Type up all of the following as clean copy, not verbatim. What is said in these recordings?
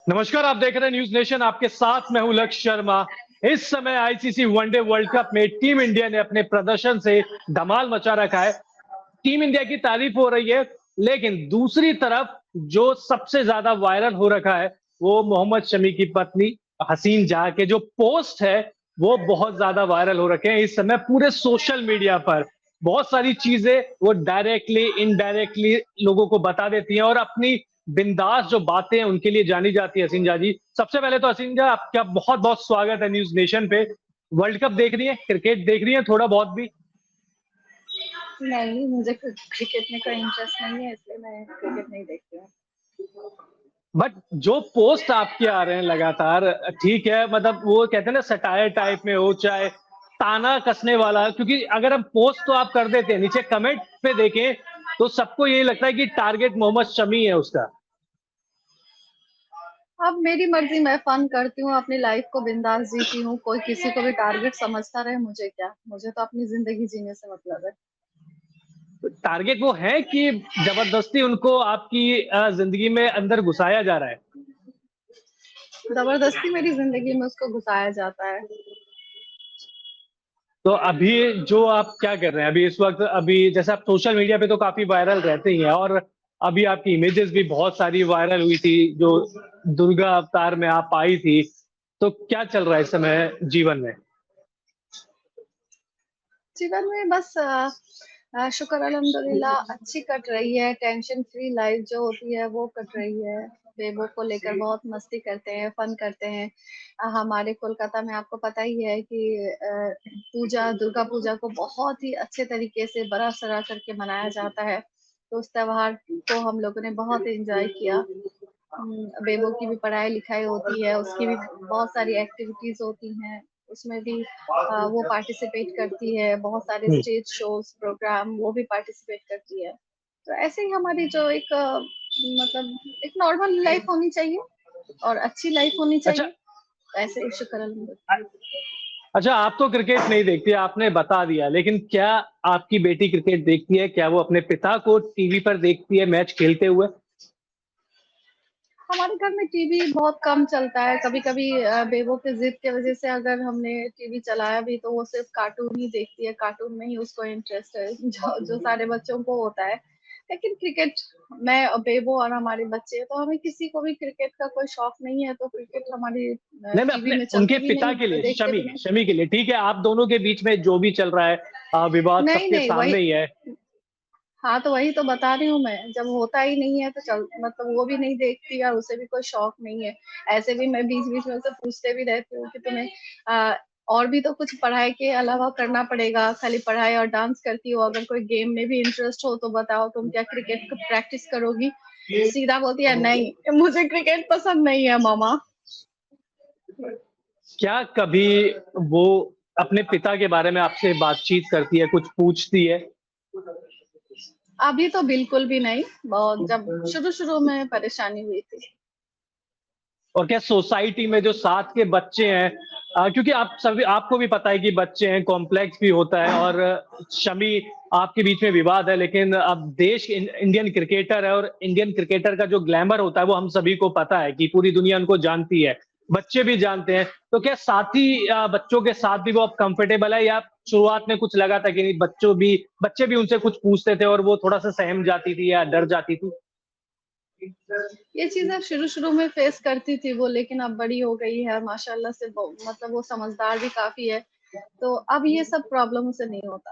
नमस्कार, आप देख रहे हैं न्यूज नेशन। आपके साथ मैं हूं लक्ष्य शर्मा। इस समय आईसीसी वनडे वर्ल्ड कप में टीम इंडिया ने अपने प्रदर्शन से धमाल मचा रखा है। टीम इंडिया की तारीफ हो रही है, लेकिन दूसरी तरफ जो सबसे ज्यादा वायरल हो रखा है वो मोहम्मद शमी की पत्नी हसीन जहां के जो पोस्ट है वो बहुत ज्यादा वायरल हो रखे हैं। इस समय पूरे सोशल मीडिया पर बहुत सारी चीजें वो डायरेक्टली इनडायरेक्टली लोगों को बता देती हैं और अपनी बिंदास जो बातें हैं उनके लिए जानी जाती है हसीन जहां जी। सबसे पहले तो हसीन जहां, आपका बहुत बहुत स्वागत है न्यूज नेशन पे। वर्ल्ड कप देख रही है, क्रिकेट देख रही है थोड़ा बहुत भी? नहीं, मुझे क्रिकेट में कोई इंटरेस्ट नहीं है, इसलिए मैं क्रिकेट नहीं देखती हूँ। बट जो पोस्ट आपके आ रहे हैं लगातार, ठीक है, मतलब वो कहते हैं ना सटायर टाइप में हो चाहे ताना कसने वाला, क्योंकि अगर हम पोस्ट तो आप कर देते हैं, नीचे कमेंट पे देखें तो सबको यही लगता है कि टारगेट मोहम्मद शमी है उसका। अब मेरी मर्जी, मैं फन करती हूँ, अपनी लाइफ को बिंदास जीती हूँ। कोई किसी को भी टारगेट समझता रहे, मुझे क्या, मुझे तो अपनी जिंदगी जीने से मतलब है। टारगेट वो है कि जबरदस्ती उनको आपकी जिंदगी में अंदर घुसाया जा रहा है? जबरदस्ती मेरी जिंदगी में उसको घुसाया जाता है। तो अभी जो आप क्या कर रहे हैं अभी इस वक्त? अभी जैसे आप सोशल मीडिया पे तो काफी वायरल रहते ही हैं, और अभी आपकी इमेजेस भी बहुत सारी वायरल हुई थी जो दुर्गा अवतार में आप आई थी। तो क्या चल रहा है इस समय जीवन में? जीवन में बस शुक्र अल्हम्दुलिल्लाह अच्छी कट रही है। टेंशन फ्री लाइफ जो होती है वो कट रही है। बेबो को लेकर बहुत मस्ती करते हैं, फन करते हैं। हमारे कोलकाता में आपको पता ही है कि पूजा, दुर्गा पूजा को बहुत ही अच्छे तरीके से बड़ा सरा करके मनाया जाता है। तो उस त्योहार को हम लोगों ने बहुत एंजॉय किया। बेबो की भी पढ़ाई लिखाई होती है, उसकी भी बहुत सारी एक्टिविटीज होती हैं। उसमें भी वो पार्टिसिपेट करती है, बहुत सारे हम्म। स्टेज शोज प्रोग्राम वो भी पार्टिसिपेट करती है। तो ऐसे ही हमारी जो एक मतलब एक नॉर्मल लाइफ होनी चाहिए और अच्छी लाइफ होनी अच्छा। चाहिए। ऐसे ही शुक्र अल्हम्दुलिल्लाह। अच्छा, आप तो क्रिकेट नहीं देखती, आपने बता दिया, लेकिन क्या आपकी बेटी क्रिकेट देखती है? क्या वो अपने पिता को टीवी पर देखती है मैच खेलते हुए? हमारे घर में टीवी बहुत कम चलता है। कभी कभी बेबो के जिद की वजह से अगर हमने टीवी चलाया भी तो वो सिर्फ कार्टून ही देखती है। कार्टून में ही उसको इंटरेस्ट है, जो जो सारे बच्चों को होता है। लेकिन क्रिकेट, मैं और बेबो और हमारे बच्चे, तो हमें किसी को भी क्रिकेट का कोई शौक नहीं है, तो क्रिकेट हमारी नहीं, मैं टीवी अपने में उनके चलती भी पिता नहीं, के तो लिए, देखते शमी भी नहीं। शमी के लिए। ठीक है, आप दोनों के बीच में जो भी चल रहा है विवाद नहीं सबके नहीं, वही। सामने ही है। हाँ, तो वही तो बता रही हूँ मैं, जब होता ही नहीं है तो चल मतलब वो भी नहीं देखती और उसे भी कोई शौक नहीं है। ऐसे भी मैं बीच बीच में उसे पूछते भी रहती हूँ कि तुम्हें आ, और भी तो कुछ पढ़ाई के अलावा करना पड़ेगा, खाली पढ़ाई और डांस करती हो, अगर कोई गेम में भी इंटरेस्ट हो तो बताओ, तुम क्या क्रिकेट को प्रैक्टिस करोगी? सीधा बोलती है नहीं, मुझे क्रिकेट पसंद नहीं है मामा। क्या कभी वो अपने पिता के बारे में आपसे बातचीत करती है, कुछ पूछती है? अभी तो बिल्कुल भी नहीं, बहुत जब शुरू शुरू में परेशानी हुई थी। और क्या सोसाइटी में जो साथ के बच्चे हैं, क्योंकि आप सभी, आपको भी पता है कि बच्चे हैं, कॉम्प्लेक्स भी होता है, और शमी आपके बीच में विवाद है, लेकिन अब देश इंडियन क्रिकेटर है, और इंडियन क्रिकेटर का जो ग्लैमर होता है वो हम सभी को पता है कि पूरी दुनिया उनको जानती है, बच्चे भी जानते हैं। तो क्या साथी बच्चों के साथ भी वो अब कंफर्टेबल है, या शुरुआत में कुछ लगा था कि नहीं, बच्चे भी उनसे कुछ पूछते थे और वो थोड़ा सा सहम जाती थी या डर जाती थी? ये चीजें शुरू शुरू में फेस करती थी वो, लेकिन अब बड़ी हो गई है माशाल्लाह से। मतलब वो समझदार भी काफी है, तो अब ये सब प्रॉब्लम उसे नहीं होता।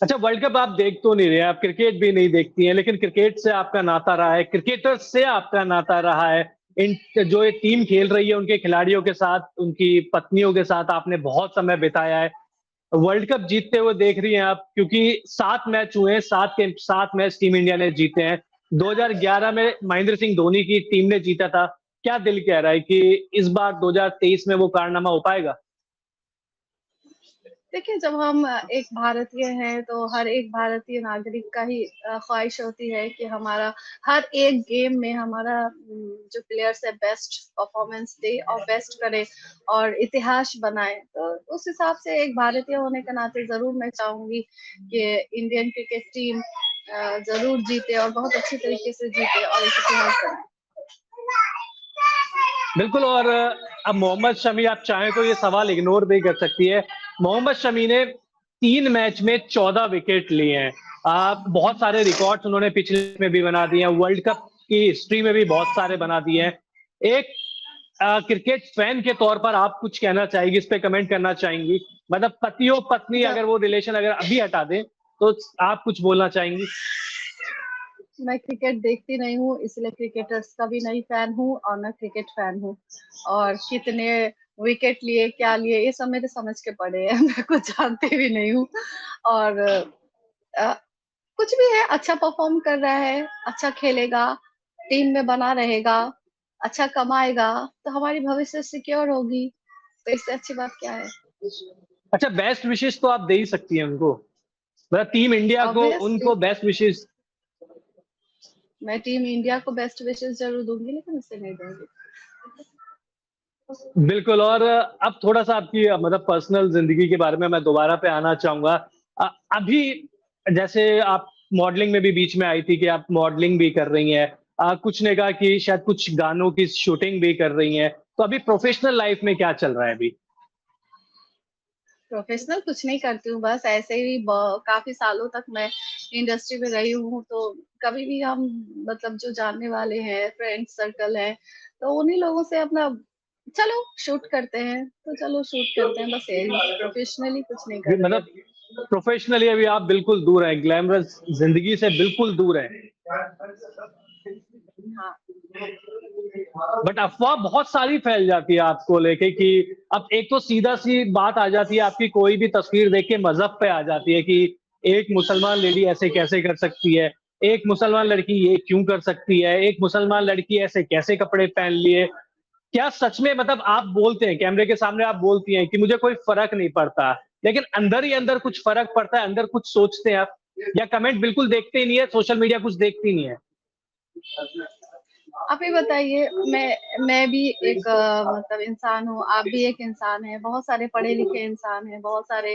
अच्छा, वर्ल्ड कप आप देख तो नहीं रहे, आप क्रिकेट भी नहीं देखती हैं, लेकिन क्रिकेट से आपका नाता रहा है, क्रिकेटर से आपका नाता रहा है। इन जो ये टीम खेल रही है उनके खिलाड़ियों के साथ, उनकी पत्नियों के साथ आपने बहुत समय बिताया है। वर्ल्ड कप जीतते हुए देख रही हैं आप, क्योंकि 7 मैच हुए हैं, 7 के 7 मैच टीम इंडिया ने जीते हैं। 2011 में महेंद्र सिंह धोनी की टीम ने जीता था। क्या दिल कह रहा है कि इस बार 2023 में वो कारनामा हो पाएगा? देखिए, जब हम एक भारतीय हैं तो हर एक भारतीय नागरिक का ही ख्वाहिश होती है कि हमारा हर एक गेम में हमारा जो प्लेयर्स है बेस्ट परफॉर्मेंस दे और बेस्ट करे और इतिहास बनाए। तो उस हिसाब से एक भारतीय होने के नाते जरूर मैं चाहूंगी कि इंडियन क्रिकेट टीम जरूर जीते और बहुत अच्छी तरीके से जीते और इतिहास बनाए। बिल्कुल। और अब मोहम्मद शमी आप चाहें तो ये सवाल इग्नोर भी कर सकती है। मोहम्मद शमी ने 3 मैच में 14 विकेट लिए हैं। बहुत सारे रिकॉर्ड्स उन्होंने पिछले में भी बना दिए हैं, वर्ल्ड कप की हिस्ट्री में भी बहुत सारे बना दिए हैं। एक क्रिकेट फैन के तौर पर आप कुछ कहना चाहेंगी, इस पे कमेंट करना चाहेंगी? मतलब पति और पत्नी जब अगर वो रिलेशन अगर अभी हटा दें, तो आप कुछ बोलना चाहेंगी? मैं क्रिकेट देखती नहीं हूँ, इसलिए क्रिकेटर्स का भी नहीं फैन हूँ और मैं क्रिकेट फैन हूँ। और कितने विकेट लिए, क्या लिए, ये सब मेरे समझ के पड़े हैं। मैं कुछ जानती भी नहीं हूँ। और अ, कुछ भी है, अच्छा परफॉर्म कर रहा है, अच्छा खेलेगा, टीम में बना रहेगा, अच्छा कमाएगा, तो हमारी भविष्य सिक्योर होगी। तो इससे अच्छी बात क्या है? अच्छा, बेस्ट विशेस तो आप दे ही सकती हैं उनको, मतलब टीम इंडिया को ऑब्वियसली उनको बेस्ट विशेस। मैं टीम इंडिया को बेस्ट विशेस जरूर दूंगी, लेकिन उससे नहीं दूंगी। बिल्कुल। और अब थोड़ा-सा आपकी मतलब पर्सनल ज़िंदगी के बारे में मैं दोबारा पे आना चाहूँगा। अभी जैसे आप मॉडलिंग में भी बीच में आई थी कि आप मॉडलिंग भी कर रही हैं। कुछ ने कहा कि शायद कुछ गानों की शूटिंग भी कर रही हैं। तो अभी प्रोफ़ेशनल लाइफ़ में क्या चल रहा है अभी? प्रोफेशनल कुछ नहीं करती हूँ, बस ऐसे ही काफी सालों तक मैं इंडस्ट्री में रही हूँ, तो कभी भी हम मतलब जो जानने वाले हैं, फ्रेंड सर्कल है, तो उन्हीं लोगों से अपना चलो शूट करते हैं, तो चलो शूट करते हैं, बस यही। प्रोफेशनली कुछ नहीं कर रही मतलब अभी। प्रोफ़ेशनली अभी आप बिल्कुल दूर हैं, ग्लैमरस ज़िंदगी से बिल्कुल दूर हैं। हाँ। बट अफ़वाह बहुत सारी फैल जाती है आपको लेके कि अब एक तो सीधा-सी बात आ जाती है आपकी, कोई भी तस्वीर देख के मज़हब पे आ जाती है कि एक मुसलमान लेडी ऐसे कैसे कर सकती है? एक मुसलमान लड़की ये क्यों कर सकती है? एक मुसलमान लड़की ऐसे कैसे कपड़े पहन लिए? क्या सच में मतलब आप बोलते हैं, कैमरे के सामने आप बोलती हैं कि मुझे कोई फ़र्क नहीं पड़ता, लेकिन अंदर ही अंदर कुछ फ़र्क पड़ता है, अंदर कुछ सोचते हैं आप? या कमेंट बिल्कुल देखते ही नहीं है, सोशल मीडिया कुछ देखती नहीं है? आप ही बताइए, मैं भी एक मतलब इंसान हूँ, आप भी एक इंसान हैं, बहुत सारे पढ़े लिखे इंसान हैं, बहुत सारे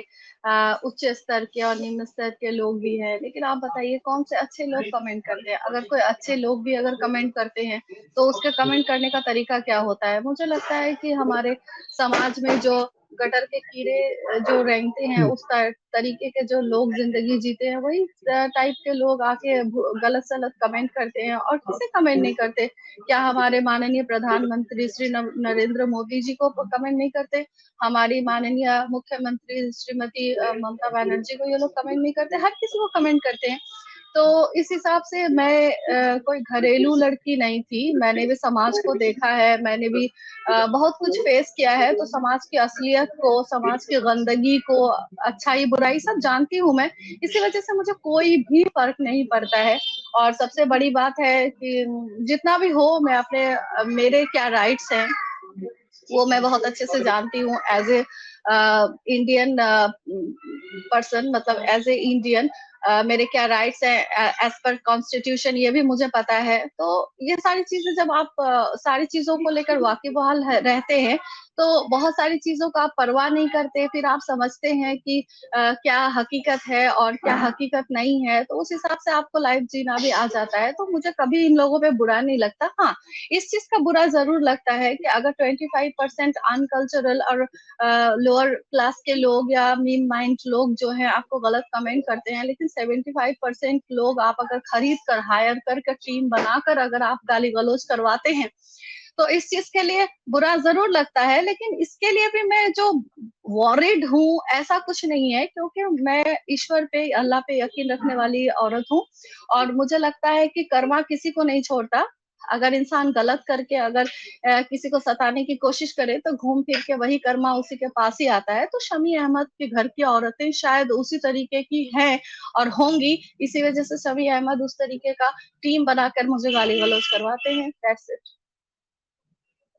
उच्च स्तर के और निम्न स्तर के लोग भी हैं, लेकिन आप बताइए कौन से अच्छे लोग कमेंट करते हैं? अगर कोई अच्छे लोग भी अगर कमेंट करते हैं, तो उसके कमेंट करने का तरीका क्या होता है? मुझे लगता है कि हमारे समाज में जो गटर के कीड़े जो रेंगते हैं, हुँ। उस तरीके के जो लोग जिंदगी जीते हैं, वही टाइप के लोग आके गलत सलत कमेंट करते हैं, और किसे कमेंट नहीं करते? क्या हमारे माननीय प्रधानमंत्री श्री नरेंद्र मोदी जी को कमेंट नहीं करते? हमारी माननीय मुख्यमंत्री श्रीमती ममता बनर्जी को ये लोग कमेंट नहीं करते? हर किसी को कमेंट करते हैं। तो इस हिसाब से मैं कोई घरेलू लड़की नहीं थी, मैंने भी समाज को देखा है, मैंने भी बहुत कुछ फेस किया है, तो समाज की असलियत को, समाज की गंदगी को, अच्छाई बुराई सब जानती हूँ मैं। इसी वजह से मुझे कोई भी फर्क नहीं पड़ता है। और सबसे बड़ी बात है कि जितना भी हो, मैं अपने मेरे क्या राइट्स हैं, वो मैं बहुत अच्छे से जानती हूँ। एज ए इंडियन पर्सन, मतलब एज ए इंडियन, मेरे क्या राइट्स हैं एज पर कॉन्स्टिट्यूशन, ये भी मुझे पता है। तो ये सारी चीजें जब आप सारी चीजों को लेकर वाकिबहाल रहते हैं, तो बहुत सारी चीजों का आप परवाह नहीं करते, फिर आप समझते हैं कि क्या हकीकत है और क्या हकीकत नहीं है, तो उस हिसाब से आपको लाइफ जीना भी आ जाता है। तो मुझे कभी इन लोगों पे बुरा नहीं लगता। हाँ, इस चीज का बुरा जरूर लगता है कि अगर 25% अनकल्चरल और लोअर क्लास के लोग या मीन माइंड लोग जो हैं आपको गलत कमेंट करते हैं, लेकिन 75% लोग आप अगर खरीद कर, हायर करके, टीम बनाकर अगर आप गाली गलौज करवाते हैं, तो इस चीज के लिए बुरा जरूर लगता है। लेकिन इसके लिए भी मैं जो वॉरिड हूँ, ऐसा कुछ नहीं है, क्योंकि मैं ईश्वर पे, अल्लाह पे यकीन रखने वाली औरत हूँ। और मुझे लगता है कि कर्मा किसी को नहीं छोड़ता। अगर इंसान गलत करके अगर किसी को सताने की कोशिश करे, तो घूम फिर के वही कर्मा उसी के पास ही आता है। तो शमी अहमद के घर की औरतें शायद उसी तरीके की हैं और होंगी, इसी वजह से शमी अहमद उस तरीके का टीम बनाकर मुझे गाली गलौज करवाते हैं। That's it.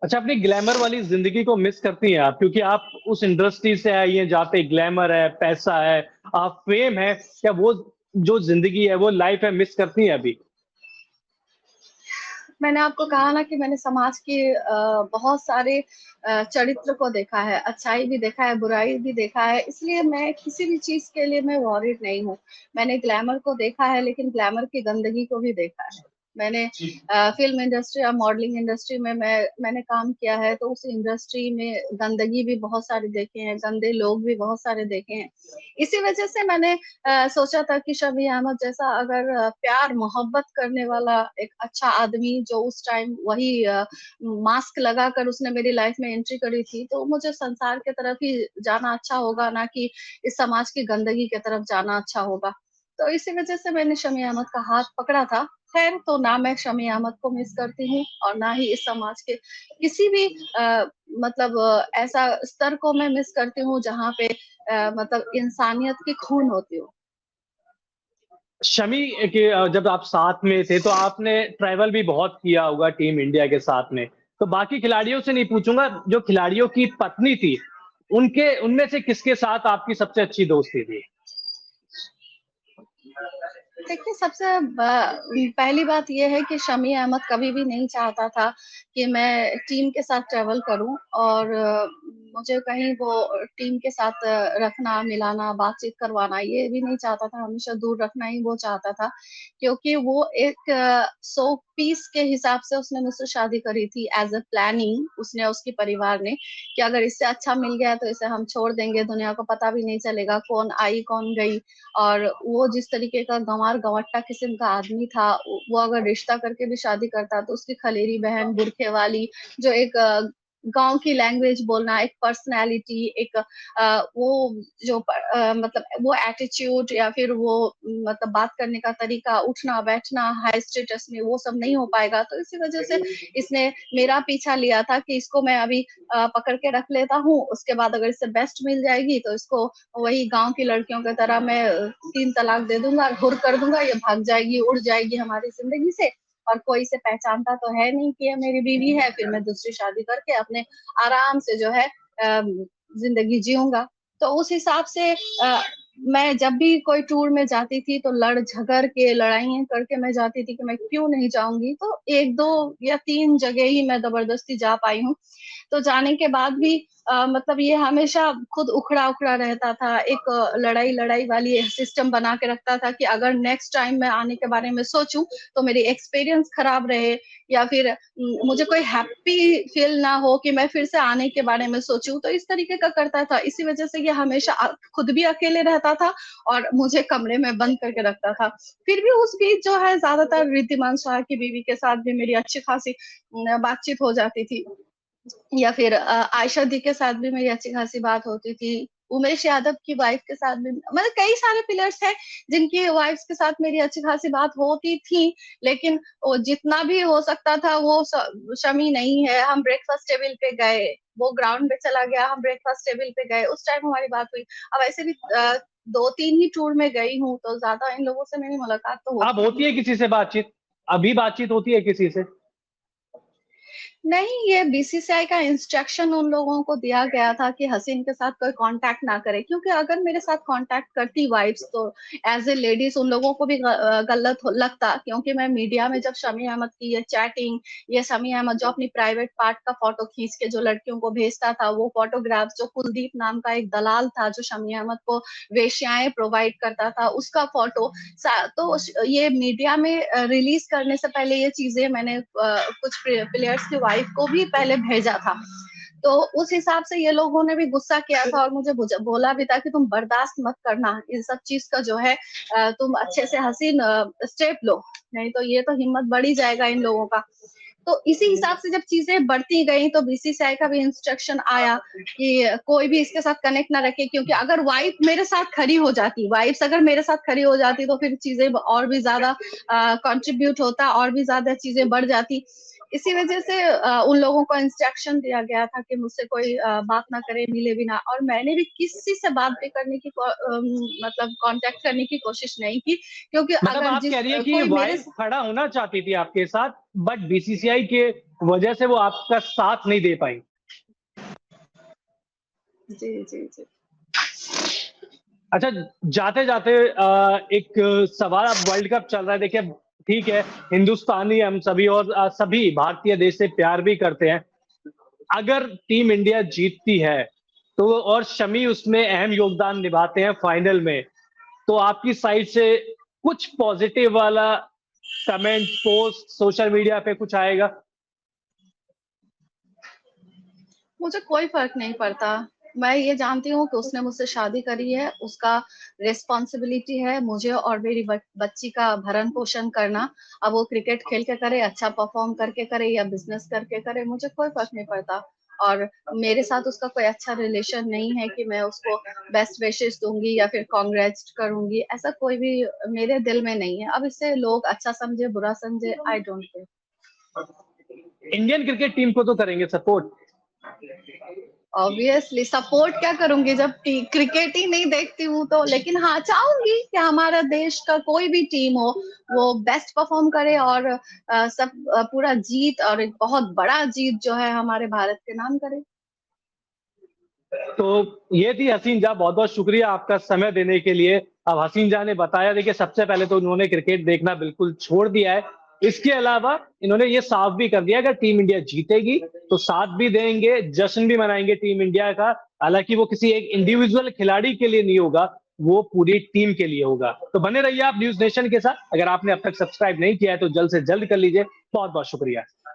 अच्छा, अपनी ग्लैमर वाली ज़िंदगी को मिस करती हैं आप? क्योंकि आप उस इंडस्ट्री से आई हैं जहाँ पे ग्लैमर है, पैसा है, फेम है। क्या वो जो ज़िंदगी है, वो लाइफ़ है, मिस करती हैं अभी? मैंने आपको कहा ना कि मैंने समाज के बहुत सारे चरित्र को देखा है, अच्छाई भी देखा है, बुराई भी देखा है, इसलिए मैं किसी भी चीज़ के लिए मैं वॉरिड नहीं हूँ। मैंने ग्लैमर को देखा है, लेकिन ग्लैमर की गंदगी को भी देखा है। मैंने फिल्म इंडस्ट्री और मॉडलिंग इंडस्ट्री में मैंने काम किया है, तो उस इंडस्ट्री में गंदगी भी बहुत सारे देखे हैं, गंदे लोग भी बहुत सारे देखे हैं। इसी वजह से मैंने सोचा था कि शमी अहमद जैसा अगर प्यार मोहब्बत करने वाला एक अच्छा आदमी जो उस टाइम वही मास्क लगाकर उसने मेरी लाइफ में एंट्री करी थी, तो मुझे संसार की तरफ ही जाना अच्छा होगा, ना कि इस समाज की गंदगी की तरफ जाना अच्छा होगा। तो इसी वजह से मैंने शमी अहमद का हाथ पकड़ा था। खैर, तो ना मैं शमी अहमद को मिस करती हूँ और ना ही इस समाज के किसी भी मतलब ऐसा स्तर को मैं मिस करती हूँ जहाँ पे मतलब इंसानियत की खून होती हो। शमी के जब आप साथ में थे तो आपने ट्रैवल भी बहुत किया होगा टीम इंडिया के साथ में। तो बाकी खिलाड़ियों से नहीं पूछूंगा, जो खिलाड़ियों की पत्नी थी, उनके उनमें से किसके साथ आपकी सबसे अच्छी दोस्ती थी? देखिए, सबसे पहली बात ये है कि शमी अहमद कभी भी नहीं चाहता था कि मैं टीम के साथ ट्रैवल करूं और मुझे कहीं वो टीम के साथ रखना, मिलाना, बातचीत करवाना ये भी नहीं चाहता था, हमेशा दूर रखना ही वो चाहता था। क्योंकि वो एक शो पीस के हिसाब से उसने मुझसे शादी करी थी एज़ अ प्लानिंग उसने उसके परिवार ने कि अगर इससे अच्छा मिल गया तो इसे हम छोड़ देंगे, दुनिया को पता भी नहीं चलेगा कौन आई, कौन गई। और वो जिस तरीके का गंवार-गंवट्टा किस्म का आदमी था, वो अगर रिश्ता करके भी शादी करता तो उसकी खलेरी बहन, बुरखे वाली, जो एक गाँव की लैंग्वेज बोलना, एक पर्सनैलिटी, एक वो जो मतलब वो एटीट्यूड या फिर वो मतलब बात करने का तरीका, उठना-बैठना हाई स्टेटस में वो सब नहीं हो पाएगा। तो इसी वजह से इसने मेरा पीछा लिया था कि इसको मैं अभी पकड़ के रख लेता हूँ, उसके बाद अगर इससे बेस्ट मिल जाएगी तो इसको वही गाँव की लड़कियों की तरह मैं 3 तलाक दे दूँगा, हुर कर दूँगा, ये भाग जाएगी, उड़ जाएगी हमारी ज़िंदगी से और कोई इसे पहचानता तो है नहीं कि ये मेरी बीवी है, फिर मैं दूसरी शादी करके अपने आराम से जो है ज़िंदगी जीऊँगा। तो उस हिसाब से मैं जब भी कोई टूर में जाती थी तो लड़-झगड़ के, लड़ाइयाँ करके मैं जाती थी कि मैं क्यों नहीं जाऊँगी, तो 1, 2 या 3 जगह ही मैं ज़बरदस्ती जा पाई हूँ। तो जाने के बाद भी मतलब ये हमेशा खुद उखड़ा-उखड़ा रहता था। एक लड़ाई-लड़ाई वाली सिस्टम बना के रखता था कि अगर नेक्स्ट टाइम मैं आने के बारे में सोचूँ, तो मेरी एक्सपीरियंस खराब रहे या फिर मुझे कोई हैप्पी फ़ील ना हो कि मैं फिर से आने के बारे में सोचूँ, तो इस तरीके का करता था। इसी वज़ह से ये हमेशा खुद भी अकेले रहता था और मुझे कमरे में बंद करके रखता था। फिर भी उस बीच जो है ज़्यादातर ऋद्धिमान शाह की बीवी के साथ भी मेरी अच्छी खासी बातचीत हो जाती थी। या फिर आयशा दी के साथ भी मेरी अच्छी खासी बात होती थी। उमेश यादव की वाइफ के साथ भी मतलब कई सारे प्लेयर्स हैं, जिनकी वाइफ्स के साथ मेरी अच्छी खासी बात होती थी, लेकिन वो जितना भी हो सकता था वो शमी नहीं है। हम ब्रेकफ़ास्ट टेबल पे गए, वो ग्राउंड पे चला गया, हम ब्रेकफ़ास्ट टेबल पे गए, उस टाइम हमारी बात हुई। अब ऐसे भी 2-3 ही टूर में गई हूँ, तो ज़्यादा इन लोगों से मेरी मुलाकात तो अब होती होती नहीं है है। किसी से बातचीत? अभी बातचीत होती है किसी से? नहीं, ये बीसीसीआई का इंस्ट्रक्शन उन लोगों को दिया गया था कि हसीन के साथ कोई कॉन्टैक्ट ना करे, क्योंकि अगर मेरे साथ कॉन्टैक्ट करती वाइफ्स तो एज़ अ लेडीज़ उन लोगों को भी गलत लगता, क्योंकि मैं मीडिया में जब शमी अहमद की ये चैटिंग, ये शमी अहमद जो अपनी प्राइवेट पार्ट का फ़ोटो खींच के जो लड़कियों को भेजता था, वो फ़ोटोग्राफ्स जो कुलदीप नाम का एक दलाल था, जो शमी अहमद को वेश्याएँ प्रोवाइड करता था, उसका फ़ोटो तो ये मीडिया में रिलीज़ करने से पहले ये चीज़ें मैंने कुछ प्लेयर्स की वाइफ को भी पहले भेजा था। तो उस हिसाब से ये लोगों ने भी गुस्सा किया था और मुझे बोला भी था कि तुम बर्दाश्त मत करना, इन सब चीज़ का जो है तुम अच्छे से हसीन स्टेप लो, नहीं तो ये तो हिम्मत बढ़ ही जाएगा इन लोगों का। तो इसी हिसाब से जब चीज़ें बढ़ती गई तो बीसीसीआई का भी इंस्ट्रक्शन आया कि कोई भी इसके साथ कनेक्ट ना रखे, क्योंकि अगर वाइफ मेरे साथ खड़ी हो जाती, वाइफ्स अगर मेरे साथ खड़ी हो जाती तो फिर चीज़ें और भी ज़्यादा कंट्रीब्यूट होता और भी ज़्यादा चीज़ें बढ़ जाती। इसी वजह से उन लोगों को इंस्ट्रक्शन दिया गया था कि मुझसे कोई बात ना करे, मिले भी ना, और मैंने भी किसी से बात भी करने की मतलब कॉन्टैक्ट करने की कोशिश नहीं की, क्योंकि मतलब अगर आप कह रही है कि कोई मेरे वाइफ खड़ा होना चाहती थी आपके साथ, बट बीसीसीआई के वजह से वो आपका साथ नहीं दे पाई। जी, जी, जी। अच्छा, जाते-जाते एक सवाल, अब वर्ल्ड कप चल रहा है, देखिए ठीक है, हिंदुस्तानी हम सभी और सभी भारतीय देश से प्यार भी करते हैं। अगर टीम इंडिया जीतती है, तो और शमी उसमें अहम योगदान निभाते हैं फाइनल में, तो आपकी साइड से कुछ पॉजिटिव वाला कमेंट, पोस्ट, सोशल मीडिया पे कुछ आएगा? मुझे कोई फ़र्क नहीं पड़ता। मैं ये जानती हूँ कि उसने मुझसे शादी करी है, उसका रिस्पॉन्सिबिलिटी है मुझे और मेरी बच्ची का भरण-पोषण करना। अब वो क्रिकेट खेल के करे, अच्छा परफ़ॉर्म करके करे या बिज़नेस करके करे, मुझे कोई फ़र्क नहीं पड़ता। और मेरे साथ उसका कोई अच्छा रिलेशन नहीं है कि मैं उसको बेस्ट विशेज़ दूँगी या फिर कांग्रेट्स करूँगी, ऐसा कोई भी मेरे दिल में नहीं है। अब इससे लोग अच्छा समझे, बुरा समझे, I don't care. Indian cricket team को तो करेंगे सपोर्ट। ऑब्वियसली सपोर्ट क्या करूँगी जब क्रिकेट ही नहीं देखती हूँ तो, लेकिन हाँ, चाहूँगी कि हमारा देश का कोई भी टीम हो, वो बेस्ट परफ़ॉर्म करे और पूरा जीत और एक बहुत बड़ा जीत जो है हमारे भारत के नाम करे। तो ये थी हसीन जहाँ, बहुत-बहुत शुक्रिया आपका समय देने के लिए। अब हसीन जहाँ ने बताया, देखिए सबसे पहले तो उन्होंने क्रिकेट देखना बिल्कुल छोड़ दिया है। इसके अलावा इन्होंने ये साफ भी कर दिया, अगर टीम इंडिया जीतेगी तो साथ भी देंगे, जश्न भी मनाएँगे टीम इंडिया का। हालाँकि वो किसी एक इंडिविजुअल खिलाड़ी के लिए नहीं होगा, वो पूरी टीम के लिए होगा। तो बने रहिए आप न्यूज़ नेशन के साथ। अगर आपने अब तक सब्सक्राइब नहीं किया है तो जल्द से जल्द कर लीजिए। बहुत-बहुत शुक्रिया।